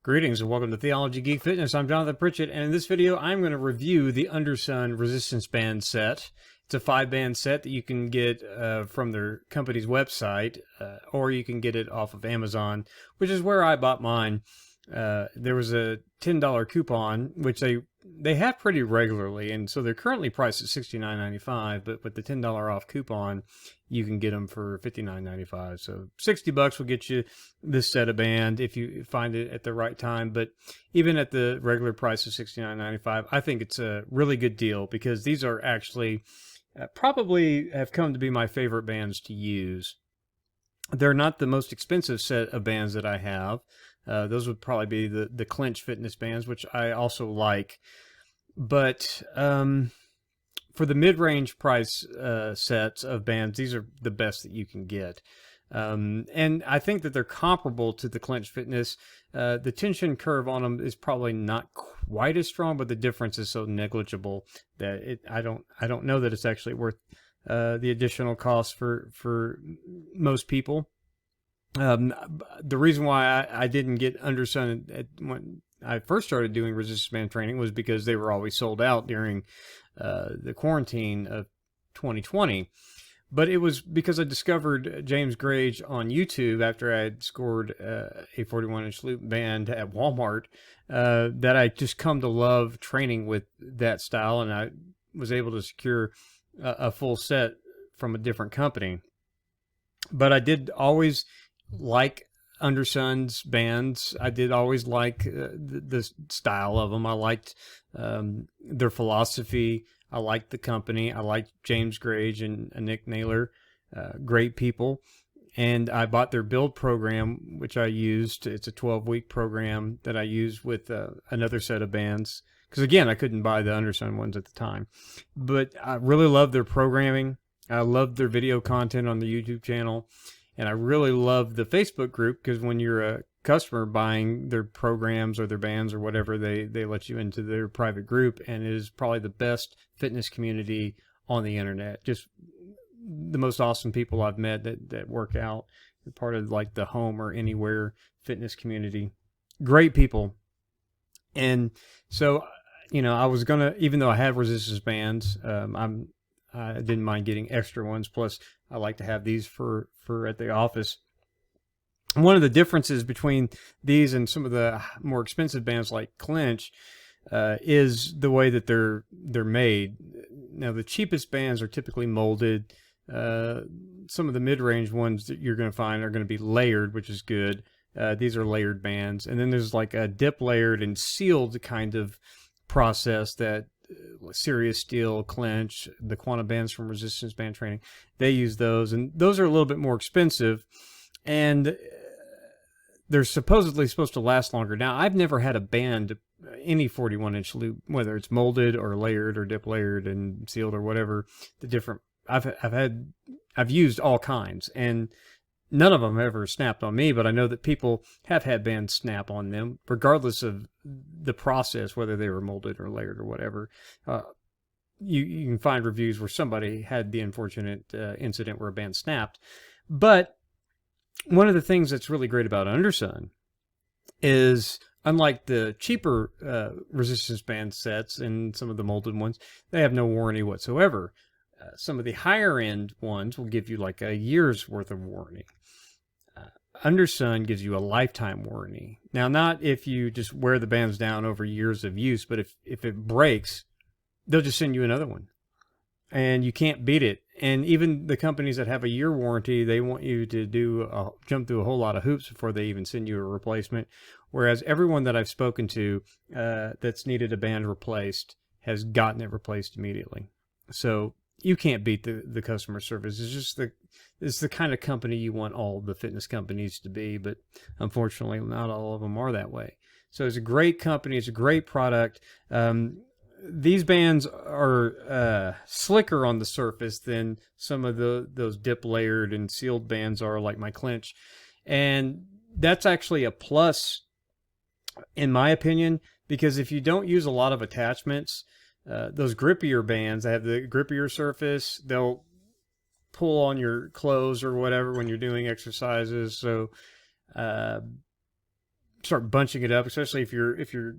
Greetings and welcome to Theology, Geek, Fitness. I'm Jonathan Pritchett, and in this video I'm going to review the Undersun Resistance Band set. It's a 5-band set that you can get from their company's website, or you can get it off of Amazon, which is where I bought mine. There was a $10 coupon, which they have pretty regularly, and so they're currently priced at $69.95, but with the $10 off coupon, you can get them for $59.95. So $60 will get you this set of band if you find it at the right time. But even at the regular price of $69.95, I think it's a really good deal because these are actually probably have come to be my favorite bands to use. They're not the most expensive set of bands that I have. Those would probably be the Clinch fitness bands, which I also like. But for the mid-range price sets of bands, these are the best that you can get. And I think that they're comparable to the Clinch Fitness. The tension curve on them is probably not quite as strong, but the difference is so negligible that I don't know that it's actually worth the additional cost for most people. The reason why I didn't get Undersun when I first started doing resistance band training was because they were always sold out during the quarantine of 2020. But it was because I discovered James Grage on YouTube after I had scored a 41-inch loop band at Walmart that I just come to love training with that style, and I was able to secure a full set from a different company. But I did always like Undersun's bands. I did always like the style of them. I liked their philosophy. I liked the company. I liked James Grage and Nick Naylor, great people. And I bought their build program, which I used. It's a 12-week program that I used with another set of bands. Because again, I couldn't buy the Undersun ones at the time. But I really loved their programming. I loved their video content on the YouTube channel. And I really love the Facebook group because when you're a customer buying their programs or their bands or whatever, they let you into their private group, and it is probably the best fitness community on the internet. Just the most awesome people I've met that work out. They're part of like the Home or Anywhere fitness community. Great people. And so, you know, I was gonna, even though I have resistance bands, I didn't mind getting extra ones. Plus, I like to have these for at the office. One of the differences between these and some of the more expensive bands like Clinch is the way that they're made. Now, the cheapest bands are typically molded. Some of the mid-range ones that you're going to find are going to be layered, which is good. These are layered bands. And then there's like a dip layered and sealed kind of process that Serious Steel, Clinch, the Quantum bands from Resistance Band Training, they use those, and those are a little bit more expensive, and they're supposedly supposed to last longer. Now, I've never had a band, any 41-inch loop, whether it's molded or layered or dip layered and sealed or whatever, the different, I've used all kinds, and none of them ever snapped on me, but I know that people have had bands snap on them, regardless of the process, whether they were molded or layered or whatever. You can find reviews where somebody had the unfortunate incident where a band snapped. But one of the things that's really great about Undersun is, unlike the cheaper resistance band sets and some of the molded ones, they have no warranty whatsoever. Some of the higher end ones will give you like a year's worth of warranty. Undersun gives you a lifetime warranty. Now, not if you just wear the bands down over years of use, but if it breaks, they'll just send you another one. And you can't beat it. And even the companies that have a year warranty, they want you to jump through a whole lot of hoops before they even send you a replacement. Whereas everyone that I've spoken to that's needed a band replaced has gotten it replaced immediately. So you can't beat the customer service. It's the kind of company you want all the fitness companies to be, but unfortunately not all of them are that way. So it's a great company. It's a great product. These bands are slicker on the surface than some of those dip layered and sealed bands are, like my Clinch. And that's actually a plus, in my opinion, because if you don't use a lot of attachments, those grippier bands that have the grippier surface, they'll pull on your clothes or whatever when you're doing exercises. So start bunching it up, especially if you're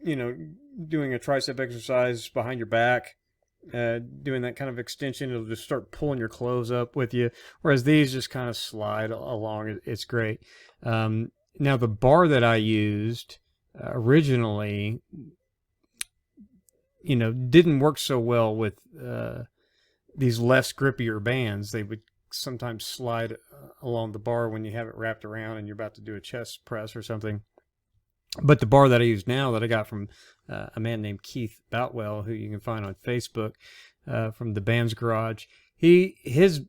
doing a tricep exercise behind your back, doing that kind of extension, it'll just start pulling your clothes up with you. Whereas these just kind of slide along. It's great. Now the bar that I used originally, didn't work so well with these less grippier bands. They would sometimes slide along the bar when you have it wrapped around and you're about to do a chest press or something. But the bar that I use now, that I got from a man named Keith Boutwell, who you can find on Facebook, from the Band's Garage, he's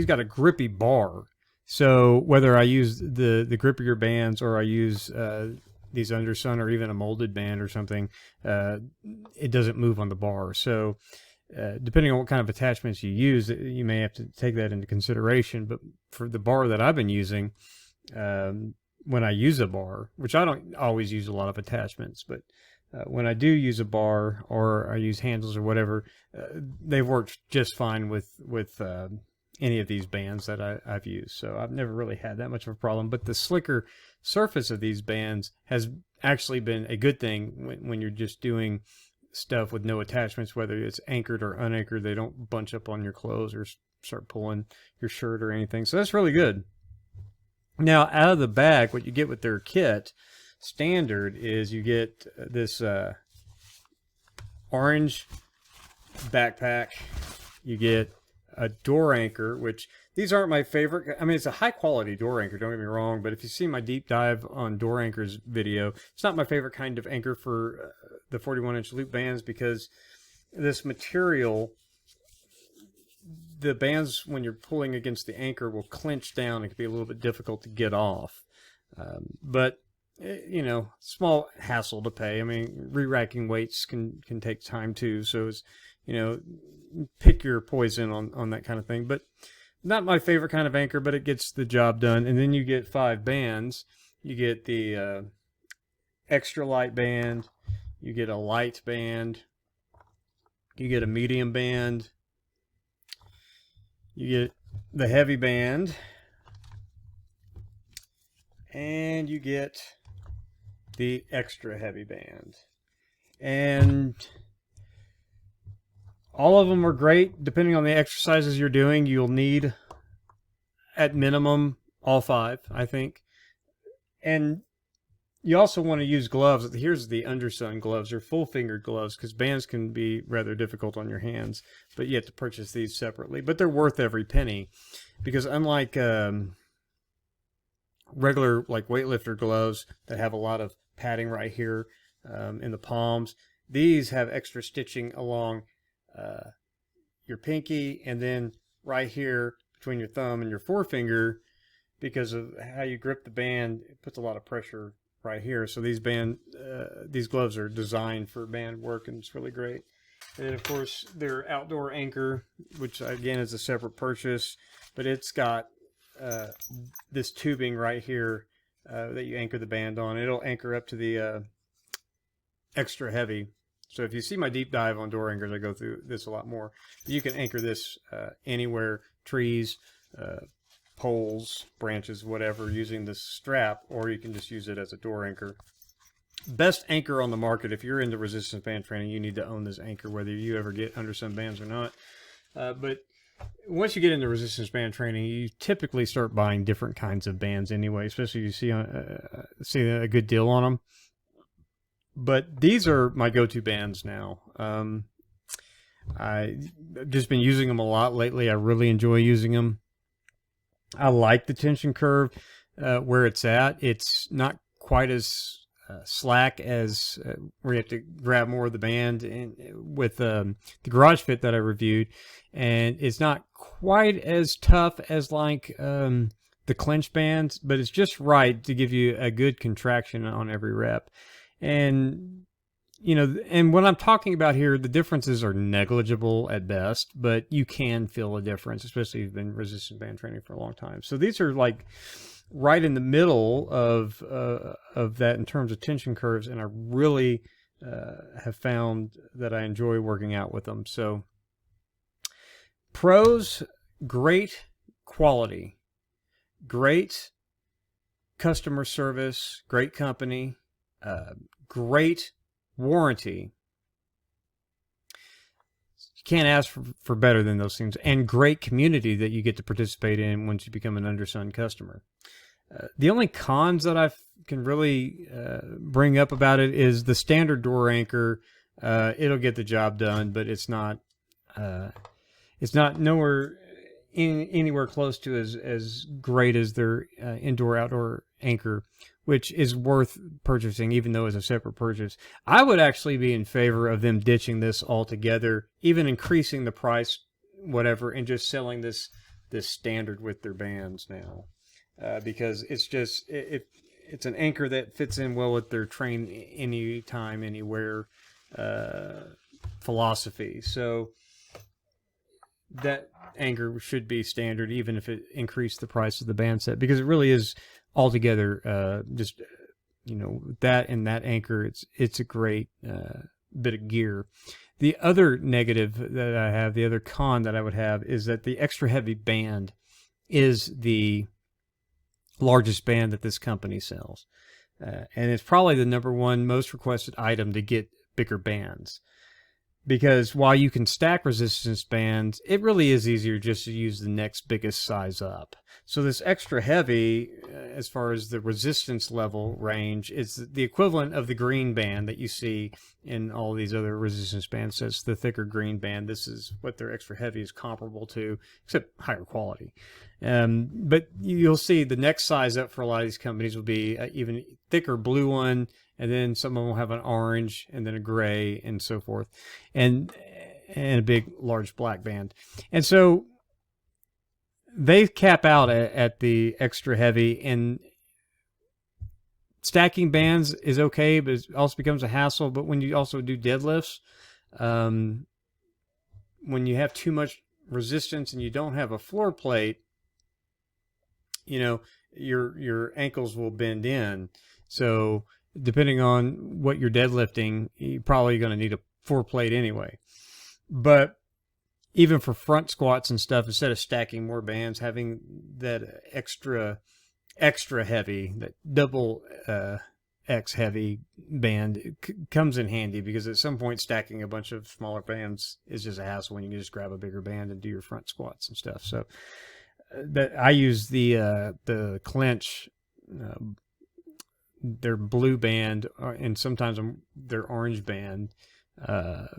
got a grippy bar. So whether I use the grippier bands or I use these Undersun or even a molded band or something, it doesn't move on the bar. So depending on what kind of attachments you use, you may have to take that into consideration. But for the bar that I've been using, when I use a bar, which I don't always use a lot of attachments, but when I do use a bar or I use handles or whatever, they've worked just fine with any of these bands that I've used. So I've never really had that much of a problem. But the slicker surface of these bands has actually been a good thing when you're just doing stuff with no attachments, whether it's anchored or unanchored. They don't bunch up on your clothes or start pulling your shirt or anything. So that's really good. Now, out of the bag, what you get with their kit standard is you get this orange backpack. You get a door anchor, which these aren't my favorite. I mean, it's a high quality door anchor, don't get me wrong, but if you see my deep dive on door anchors video, it's not my favorite kind of anchor for the 41-inch loop bands, because this material, the bands, when you're pulling against the anchor, will clench down. It can be a little bit difficult to get off. But, small hassle to pay. I mean, re-racking weights can take time too. So it's, pick your poison on that kind of thing. But not my favorite kind of anchor, but it gets the job done. And then you get 5 bands. You get the extra light band. You get a light band. You get a medium band. You get the heavy band, and you get the extra heavy band. And all of them are great. Depending on the exercises you're doing, you'll need, at minimum, all 5, I think. And you also want to use gloves. Here's the Undersun gloves. They're full-fingered gloves, because bands can be rather difficult on your hands, but you have to purchase these separately. But they're worth every penny, because unlike regular weightlifter gloves that have a lot of padding right here in the palms, these have extra stitching along your pinky and then right here between your thumb and your forefinger, because of how you grip the band. It puts a lot of pressure right here. So these gloves are designed for band work, and it's really great. And then, of course, their outdoor anchor, which again is a separate purchase, but it's got this tubing right here that you anchor the band on. It'll anchor up to the extra heavy. So if you see my deep dive on door anchors, I go through this a lot more. You can anchor this anywhere, trees, poles, branches, whatever, using this strap, or you can just use it as a door anchor. Best anchor on the market. If you're into resistance band training, you need to own this anchor, whether you ever get Undersun bands or not. But once you get into resistance band training, you typically start buying different kinds of bands anyway, especially if you see a good deal on them. But these are my go-to bands now. I've just been using them a lot lately. I really enjoy using them. I like the tension curve where it's at. It's not quite as slack as where you have to grab more of the band with the Garage Fit that I reviewed, and it's not quite as tough as the clench bands, but it's just right to give you a good contraction on every rep. And and what I'm talking about here, the differences are negligible at best, but you can feel a difference, especially if you've been resistance band training for a long time. So these are right in the middle of that in terms of tension curves, and I really have found that I enjoy working out with them. So pros: great quality, great customer service, great company, great warranty. You can't ask for better than those things, and great community that you get to participate in once you become an Undersun customer. The only cons that I can really bring up about it is the standard door anchor. It'll get the job done, but it's not nowhere anywhere close to as great as their indoor-outdoor anchor, which is worth purchasing, even though it's a separate purchase. I would actually be in favor of them ditching this altogether, even increasing the price, whatever, and just selling this standard with their bands now, because it's just it's an anchor that fits in well with their train anytime, anywhere philosophy. So that anchor should be standard, even if it increased the price of the band set, because it really is altogether just, you know, that and that anchor, it's a great bit of gear. The other negative that I have, the other con that I would have, is that the extra heavy band is the largest band that this company sells, and it's probably the #1 most requested item to get bigger bands. Because while you can stack resistance bands, it really is easier just to use the next biggest size up. So this extra heavy, as far as the resistance level range, is the equivalent of the green band that you see in all these other resistance band sets, the thicker green band. This is what their extra heavy is comparable to, except higher quality. But you'll see the next size up for a lot of these companies will be an even thicker blue one, and then some of them will have an orange, and then a gray, and so forth, and a big, large black band. And so they cap out at the extra heavy, and stacking bands is okay, but it also becomes a hassle. But when you also do deadlifts, when you have too much resistance and you don't have a floor plate, you know, your ankles will bend in. So depending on what you're deadlifting, you're probably going to need a floor plate anyway. But even for front squats and stuff, instead of stacking more bands, having that extra heavy, that double X heavy band comes in handy, because at some point stacking a bunch of smaller bands is just a hassle when you can just grab a bigger band and do your front squats and stuff. So that I use the Clench, their blue band, and sometimes their orange band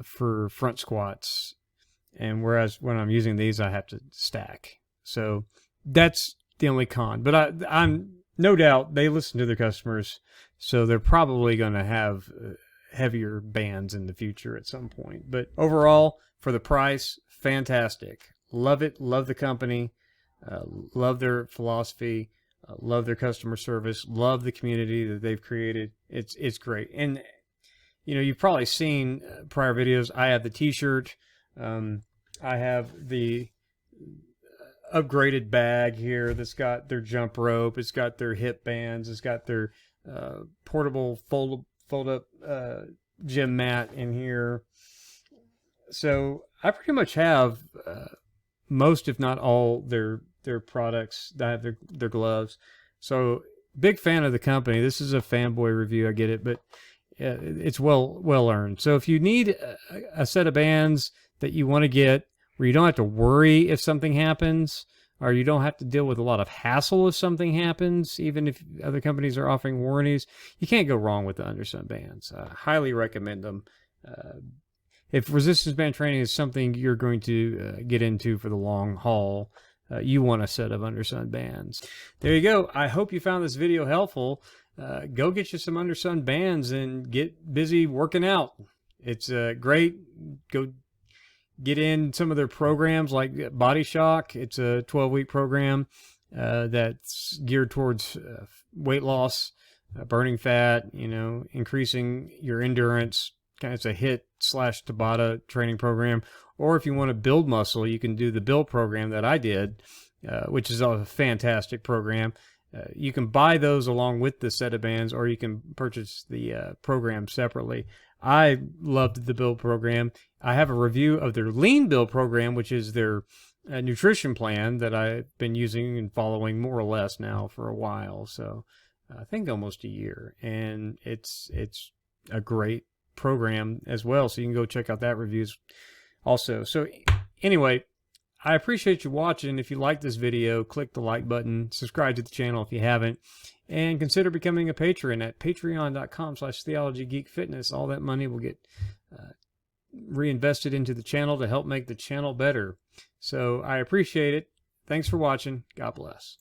for front squats. And whereas when I'm using these, I have to stack. So that's the only con. But I'm no doubt they listen to their customers, so they're probably going to have heavier bands in the future at some point. But overall, for the price, fantastic. Love it. Love the company. Love their philosophy. Love their customer service. Love the community that they've created. It's great. And you know, you've probably seen prior videos. I have the T-shirt. I have the upgraded bag here that's got their jump rope. It's got their hip bands. It's got their portable fold up gym mat in here. So I pretty much have most, if not all, their products. I have their gloves. So big fan of the company. This is a fanboy review. I get it, but it's well earned. So if you need a set of bands that you want to get where you don't have to worry if something happens, or you don't have to deal with a lot of hassle if something happens, even if other companies are offering warranties, you can't go wrong with the Undersun bands. Highly recommend them. If resistance band training is something you're going to get into for the long haul, you want a set of Undersun bands. There you go. I hope you found this video helpful. Go get you some Undersun bands and get busy working out. It's great. Go get in some of their programs like Body Shock. It's a 12-week program that's geared towards weight loss, burning fat, you know, increasing your endurance. Kind of, it's a HIIT/Tabata training program. Or if you want to build muscle, you can do the build program that I did, which is a fantastic program. You can buy those along with the set of bands, or you can purchase the program separately. I loved the build program. I have a review of their lean build program, which is their nutrition plan that I've been using and following more or less now for a while. So I think almost a year, and it's a great program as well. So you can go check out that reviews also. So anyway, I appreciate you watching. If you like this video, click the like button, subscribe to the channel if you haven't, and consider becoming a patron at patreon.com/theologygeekfitness. All that money will get reinvested into the channel to help make the channel better. So I appreciate it. Thanks for watching. God bless.